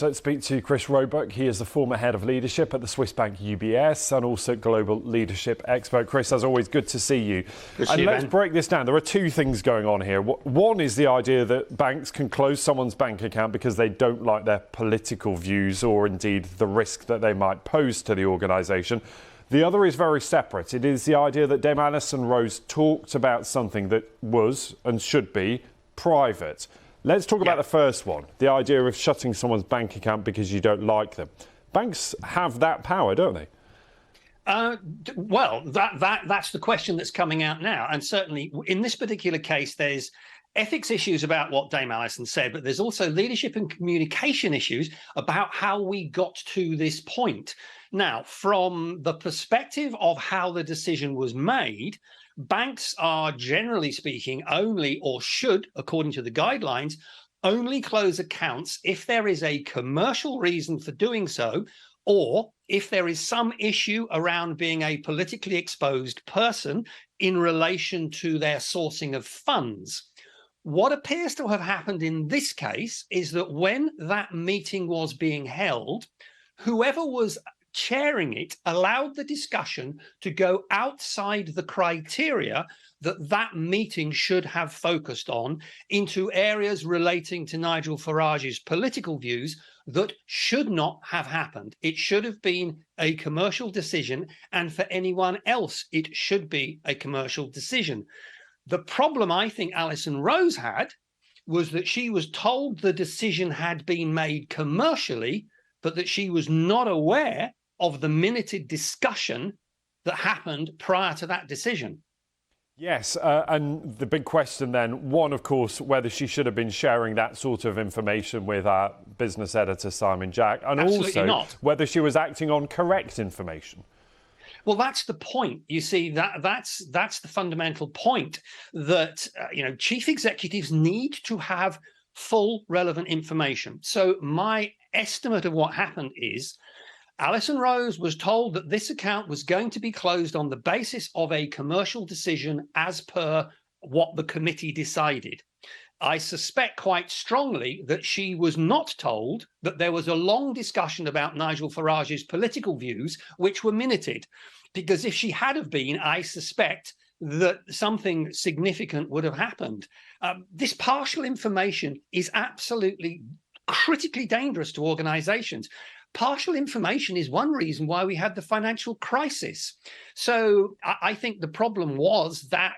So speak to Chris Roebuck. He is the former head of leadership at the Swiss bank UBS and also global leadership expert. Chris, as always, good to see you. And let's break this down. There are two things going on here. One is the idea that banks can close someone's bank account because they don't like their political views or indeed the risk that they might pose to the organisation. The other is very separate. It is the idea that Dame Alison Rose talked about something that was and should be private. Let's talk about the first one, the idea of shutting someone's bank account because you don't like them. Banks have that power, don't they? Well, that's the question that's coming out now. And certainly in this particular case, there's ethics issues about what Dame Alison said, but there's also leadership and communication issues about how we got to this point. Now, from the perspective of how the decision was made, banks are, generally speaking, only, or should, according to the guidelines, only close accounts if there is a commercial reason for doing so, or if there is some issue around being a politically exposed person in relation to their sourcing of funds. What appears to have happened in this case is that when that meeting was being held, whoever was chairing it allowed the discussion to go outside the criteria that meeting should have focused on into areas relating to Nigel Farage's political views that should not have happened. It should have been a commercial decision, and for anyone else, it should be a commercial decision. The problem I think Alison Rose had was that she was told the decision had been made commercially, but that she was not aware of the minuted discussion that happened prior to that decision. Yes, and the big question then, one, of course, whether she should have been sharing that sort of information with our business editor, Simon Jack, and Absolutely also not. Whether she was acting on correct information. Well, that's the point. You see, that's the fundamental point that chief executives need to have full relevant information. So my estimate of what happened is Alison Rose was told that this account was going to be closed on the basis of a commercial decision as per what the committee decided. I suspect quite strongly that she was not told that there was a long discussion about Nigel Farage's political views, which were minuted, because if she had have been, I suspect that something significant would have happened. This partial information is absolutely critically dangerous to organizations. Partial information is one reason why we had the financial crisis. So I think the problem was that,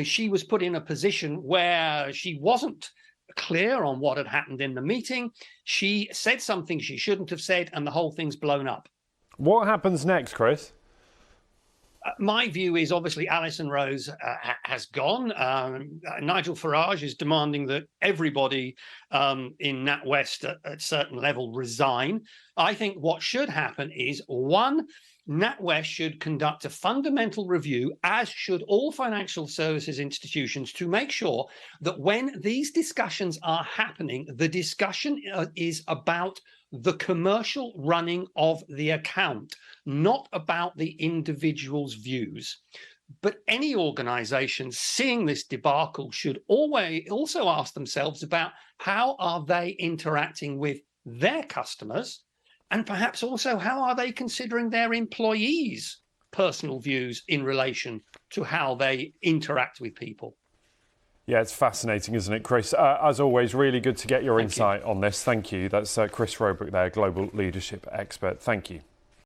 she was put in a position where she wasn't clear on what had happened in the meeting. She said something she shouldn't have said, and the whole thing's blown up. What happens next, Chris? My view is obviously Alison Rose has gone. Nigel Farage is demanding that everybody in Nat West at certain level resign. I think what should happen is, one, Nat West should conduct a fundamental review, as should all financial services institutions, to make sure that when these discussions are happening, the discussion is about the commercial running of the account, not about the individual's views. But any organization seeing this debacle should always also ask themselves about how are they interacting with their customers, and perhaps also how are they considering their employees' personal views in relation to how they interact with people. Yeah, it's fascinating, isn't it, Chris? As always, really good to get your insight on this. Thank you. That's Chris Roebuck there, global leadership expert. Thank you.